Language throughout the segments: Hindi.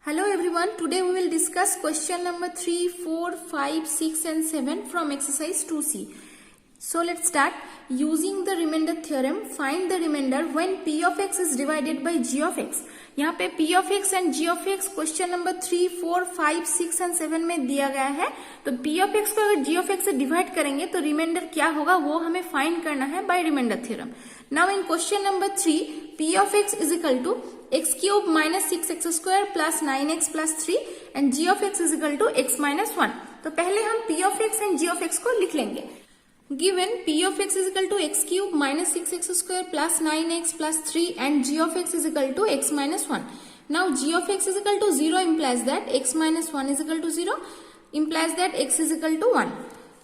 Hello everyone, today we will discuss question number 3, 4, 5, 6 and 7 from exercise 2C. So let's start. Using the remainder theorem, find the remainder when p of x is divided by g of x. यहाँ पे p of x and g of x question number 3, 4, 5, 6 and 7 में दिया गया है. तो p of x को अगर g of x से डिवाइड करेंगे तो रिमाइंडर क्या होगा वो हमें फाइंड करना है by remainder theorem. Now in question number 3, p of x is equal to x cube minus 6x square plus 9x plus 3 and g of x is equal to x minus 1. तो पहले हम p of x and g of x को लिख लेंगे. Given p of x is equal to x cube minus 6x square plus 9x plus 3 and g of x is equal to x minus 1. Now g of x is equal to 0 implies that x minus 1 is equal to 0 implies that x is equal to 1.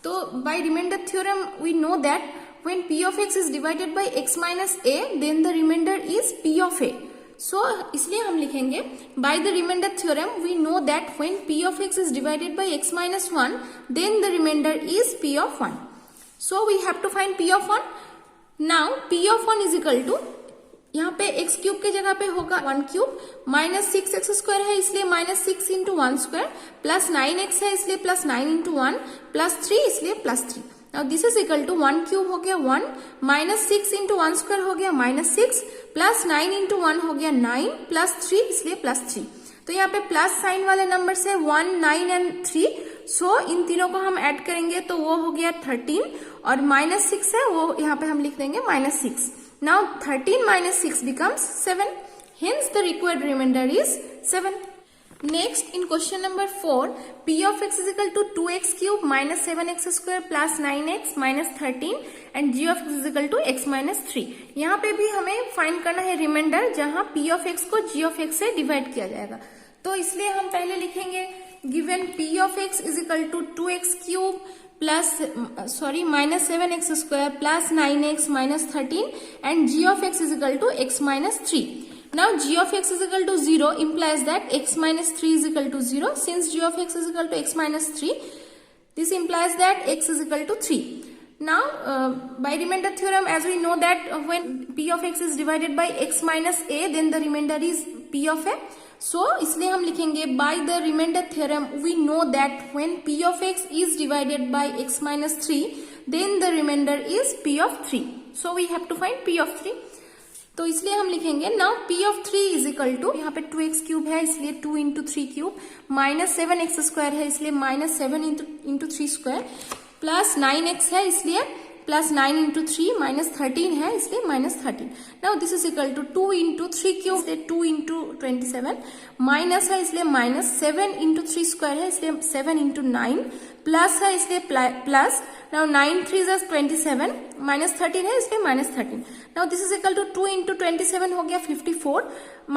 So by remainder theorem we know that when p of x is divided by x minus a then the remainder is p of a. So इसलिए हम लिखेंगे by the remainder theorem we know that when p of x is divided by x minus 1 then the remainder is p of 1. So we have to find p of 1. Now p of 1 is equal to यहाँ पे x क्यूब के जगह पे होगा 1 क्यूब माइनस 6x स्क्वायर है इसलिए minus 6 into 1 square plus 9x है इसलिए प्लस 9 इंटू 1 प्लस 3 इसलिए plus 3. Now this is equal to 1 cube हो गया 1 माइनस 6 इंटू 1 स्क्वायर हो गया माइनस 6 प्लस 9 इंटू 1 हो गया 9 प्लस 3 इसलिए प्लस 3. तो यहाँ पे प्लस साइन वाले नंबर से 1, 9 एंड 3. सो इन तीनों को हम ऐड करेंगे तो वो हो गया 13 और माइनस 6 है वो यहाँ पे हम लिख देंगे minus 6. Now 13 minus 6 becomes 7. Hence the required remainder is 7. Next, in question number 4, p of x is equal to 2x cube minus 7x square plus 9x minus 13 and g of x is equal to x minus 3. यहाँ पे भी हमें फाइंड करना है रिमाइंडर जहाँ p of x को g of x से डिवाइड किया जाएगा. तो इसलिए हम पहले लिखेंगे given p of x is equal to 2x cube plus minus 7x square plus 9x minus 13 and g of x is equal to x minus 3. Now g of x is equal to 0 implies that x minus 3 is equal to 0. Since g of x is equal to x minus 3, this implies that x is equal to 3. Now by remainder theorem, as we know that when p of x is divided by x minus a, then the remainder is p of a. So इसलिए हम लिखेंगे by the remainder theorem we know that when p of x is divided by x minus 3, then the remainder is p of 3. So we have to find p of 3. तो इसलिए हम लिखेंगे now p of 3 is equal to यहाँ पे 2x क्यूब है इसलिए 2 into 3 cube minus 7x square है इसलिए minus 7 into 3 square plus 9x है इसलिए प्लस 9 इंटू 3 माइनस 13 है इसलिए minus 13. Now this is equal to 2 into 3 cube इसलिए 2 इंटू 27 माइनस है इसलिए माइनस 7 इंटू 3 स्क्वायर है इसलिए 7 इंटू 9 प्लस है इसलिए प्लस. नाउ 9 3 इज 27 माइनस 13 है इसलिए minus 13. Now this is equal to 2 into 27 हो गया 54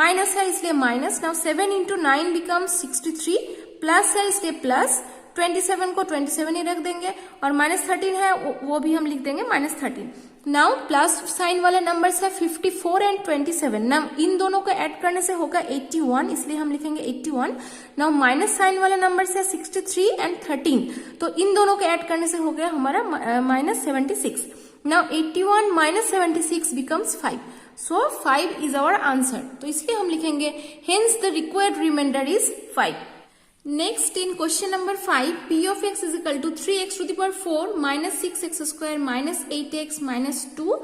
माइनस है इसलिए minus. Now 7 into 9 becomes 63 plus है इसलिए प्लस 27 को 27 ही रख देंगे और माइनस 13 है वो भी हम लिख देंगे माइनस 13. नाउ प्लस साइन वाले नंबर्स है 54 एंड 27. नाउ इन दोनों को ऐड करने से होगा 81 इसलिए हम लिखेंगे 81. नाउ माइनस साइन वाले नंबर्स है 63 एंड 13 तो इन दोनों को ऐड करने से हो गया हमारा minus 76. Now 81 minus 76 becomes 5. So 5 is our answer. तो इसलिए हम लिखेंगे hence the required remainder is 5. Next, in question number 5, p of x is equal to 3x to the power 4 minus 6x square minus 8x minus 2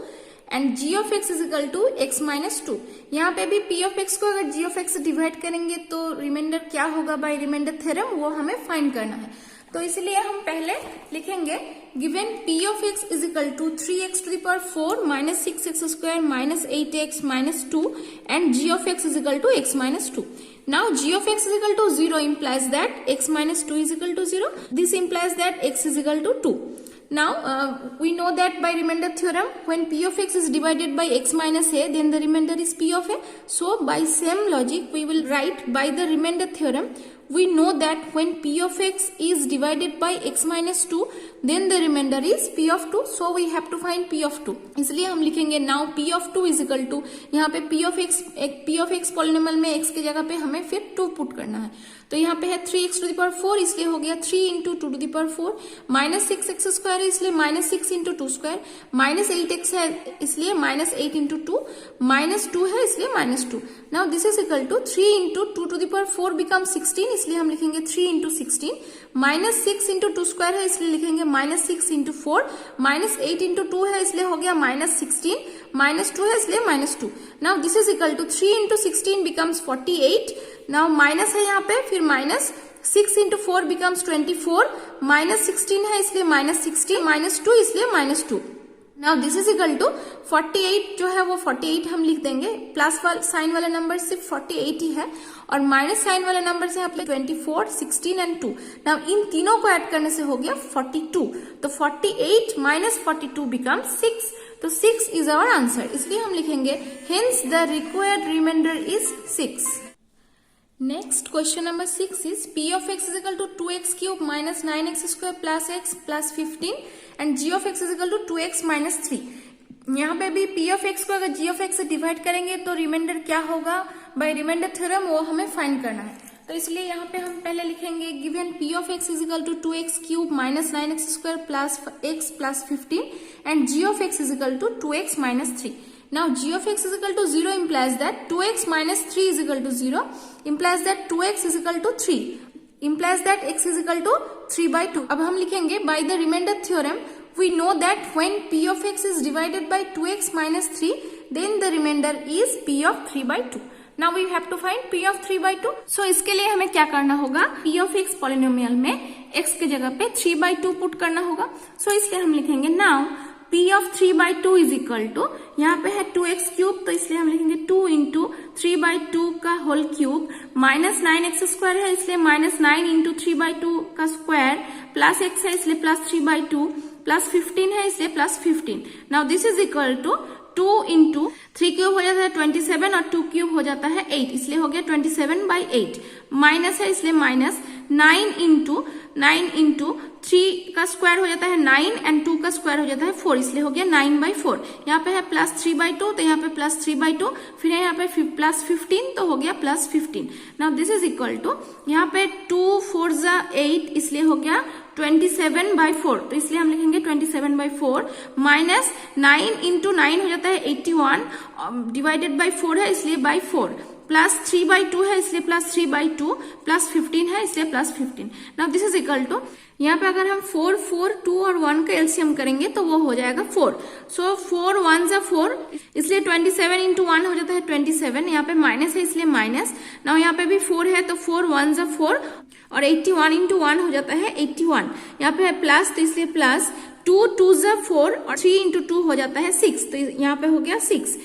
and g of x is equal to x minus 2. यहाँ पे भी p of x को अगर g of x से डिवाइड करेंगे तो रिमाइंडर क्या होगा बाय रिमाइंडर थ्योरम वो हमें फाइंड करना है. तो इसलिए हम पहले लिखेंगे given p of x is equal to 3x to the power 4 minus 6x square minus 8x minus 2 and g of x is equal to x minus 2. Now g of x is equal to 0 implies that x minus 2 is equal to 0. This implies that x is equal to 2. Now we know that by remainder theorem when p of x is divided by x minus a then the remainder is p of a. So by same logic we will write by the remainder theorem we know that when p of x is divided by x minus 2 then the remainder is p of 2, so we have to find p of 2. इसलिए हम लिखेंगे now p of 2 is equal to, यहाँ पे p of x पॉलिनोमियल में x की जगह पे हमें फिर 2 पुट करना है, तो यहाँ पे है 3x टू द पावर 4, इसलिए हो गया 3 into 2 to the power 4, minus 6x square है इसलिए minus 6 into 2 square, minus 8x है इसलिए माइनस 8 इंटू 2, माइनस 2 है इसलिए minus 2. Now this is equal to 3 into 2 to the power 4 become 16, इसलिए हम लिखेंगे 3 इंटू 16, माइनस 6 इंटू 2 स्क्वायर है इसलिए लिखेंगे माइनस 6 इंटू 4, माइनस 8 इंटू 2 है इसलिए हो गया माइनस 16, माइनस 2 है इसलिए minus 2. Now this is equal to 3 into 16 becomes 48. Now minus है यहाँ पे, फिर माइनस 6 इंटू 4 बिकम्स 24, माइनस 16 है इसलिए माइनस 16, माइनस 2 इसलिए minus 2. Now this is equal to 48 जो है वो 48 हम लिख देंगे, प्लस साइन वाला नंबर सिर्फ 48 ही है और माइनस साइन वाला नंबर से यहाँ पे 24, 16 एंड 2. नाउ इन तीनों को ऐड करने से हो गया 42, तो 48 माइनस 42 बिकम 6, तो 6 इज आवर आंसर, इसलिए हम लिखेंगे hence the required remainder is 6. Next question number 6 is p of x is equal to 2x cube minus 9x square plus x plus 15 and g of x is equal to 2x minus 3. यहाँ पे भी p of x को अगर g of x से डिवाइड करेंगे तो रिमाइंडर क्या होगा, बाय रिमाइंडर थ्योरम वो हमें फाइंड करना है. तो इसलिए यहाँ पे हम पहले लिखेंगे given p of x is equal to 2x cube minus 9x square plus x plus 15 and g of x is equal to 2x minus 3. Now g of x is equal to 0 implies that 2x minus 3 is equal to 0, implies that 2x is equal to 3, implies that x is equal to 3 by 2. अब हम लिखेंगे by the remainder theorem we know that when p of x is divided by 2x minus 3 then the remainder is p of 3 by 2. Now we have to find p of 3 by 2. So इसके लिए हमें क्या करना होगा, p of x पॉलिनोमियल में x की जगह पे 3 by 2 पुट करना होगा. So इसलिए हम लिखेंगे now p of 3 by 2 is equal to, यहाँ पे है 2x क्यूब तो इसलिए हम लिखेंगे 2 इंटू 3 by 2 का whole cube, minus 9x square है इसलिए माइनस 9 इंटू 3 by 2 का स्क्वायर, प्लस x है इसलिए प्लस 3 by 2, प्लस 15 है इसलिए plus 15. Now this is equal to 2 into 3 cube हो जाता है 27 और 2 क्यूब हो जाता है 8, इसलिए हो गया 27 by 8, माइनस है इसलिए माइनस 9 इंटू 3 का स्क्वायर हो जाता है 9 एंड 2 का स्क्वायर हो जाता है 4, इसलिए हो गया 9 by 4. यहाँ पे है प्लस 3 by 2 तो यहाँ पे प्लस 3 by 2, फिर यहाँ पे प्लस 15 तो हो गया plus 15. Now this is equal to, यहाँ पे 2 4 जा 8 इसलिए हो गया 27 by 4, तो इसलिए हम लिखेंगे 27 by 4, माइनस 9 इंटू 9 हो जाता है 81 डिवाइडेड बाई 4 है इसलिए बाई 4, प्लस 3 by 2 है इसलिए प्लस 3 by 2, प्लस 15 है इसलिए plus 15. Now this is equal to, यहाँ पे अगर हम 4 4 2 और 1 का एलसीएम करेंगे तो वो हो जाएगा 4. सो 4 1 जा 4 इसलिए 27 इंटू 1 हो जाता है 27, यहाँ पे माइनस है इसलिए माइनस. नाउ यहाँ पे भी 4 है तो 4 1 जा 4 और 81 इंटू 1 हो जाता है 81. यहाँ पे है प्लस तो इसलिए प्लस 2 2 जा 4 और 3 इंटू 2 हो जाता है 6, तो यहाँ पे हो गया 6.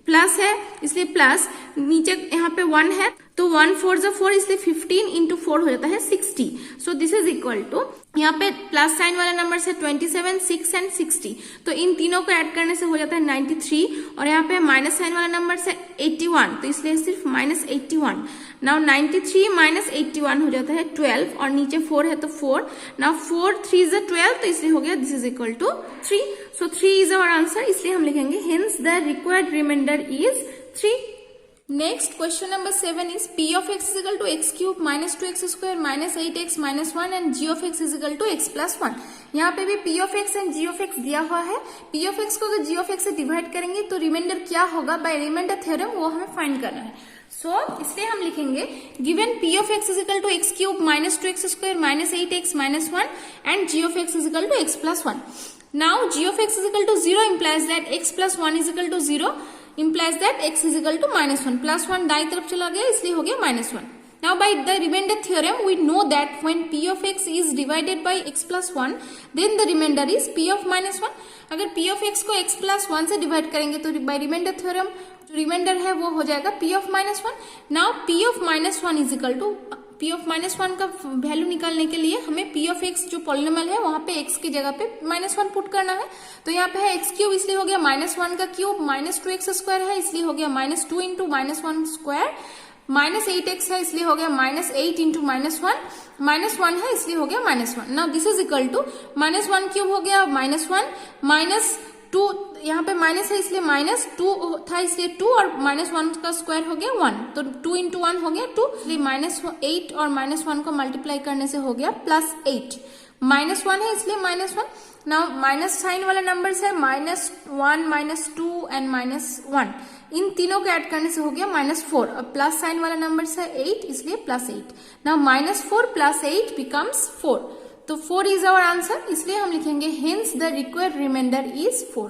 प्लस है इसलिए प्लस, नीचे यहाँ पे 1 है तो 1 4 जा 4 इसलिए 15 इंटू 4 हो जाता है 60. So this is equal to, यहाँ पे प्लस साइन वाला नंबर से 27 6 एंड 60, तो इन तीनों को ऐड करने से हो जाता है 93 और यहाँ पे माइनस साइन वाला नंबर से 81 तो इसलिए सिर्फ माइनस 81. नाउ 93 माइनस 81 हो जाता है 12 और नीचे 4 है तो 4. नाउ 4 3 जा 12 तो इसलिए हो गया this is equal to 3. So 3 is our answer, इसलिए हम लिखेंगे hence the required remainder is 3. Next question number 7 is p of x is equal to x cube minus 2x square minus 8x minus 1 and g of x is equal to x plus 1. यहाँ पे भी p of x and g of x दिया हुआ है. p of x को अगर g of x से डिवाइड करेंगे तो रिमाइंडर क्या होगा, बाय रिमाइंडर थ्योरम वो हमें फाइंड करना है. इसलिए हम लिखेंगे given p of x is equal to x cube minus 2x square minus 8x minus 1 and g of x is equal to x plus 1. Now g of x is equal to 0 implies that x plus 1 is equal to 0, implies that x is equal to minus 1. Plus 1 दाई तरफ चला गया इसलिए हो गया minus 1. Now by the remainder theorem we know that when p of x is divided by x plus 1 then the remainder is p of minus 1. अगर p of x को x plus 1 से डिवाइड करेंगे तो by remainder theorem जो रिमाइंडर है वो हो जाएगा p of minus 1. Now p of minus 1 is equal to, p of minus 1 का वैल्यू निकालने के लिए हमें p of x जो पॉलिनोमियल है वहां पे x की जगह पे माइनस 1 पुट करना है. तो यहाँ पे है x क्यूब इसलिए हो गया माइनस 1 का क्यूब, माइनस 2x स्क्वायर है इसलिए हो गया minus 2 into minus 1 square, -8x है इसलिए हो गया -8 इंटू -1, -1 है इसलिए हो गया -1। Now this is equal to -1 cube हो गया -1 -2, यहाँ पे माइनस है इसलिए -2 था इसलिए 2 और -1 का स्क्वायर हो गया 1, तो 2 इंटू 1 हो गया 2, इसलिए -8 और -1 को मल्टीप्लाई करने से हो गया +8। -1 है इसलिए -1। नाउ माइनस साइन वाला नंबर्स है -1 -2 एंड -1, इन तीनों को ऐड करने से हो गया -4। अब प्लस साइन वाला नंबर्स है 8 इसलिए +8। नाउ -4 + 8 बिकम्स 4, तो 4 इज आवर आंसर, इसलिए हम लिखेंगे hence the required remainder is 4।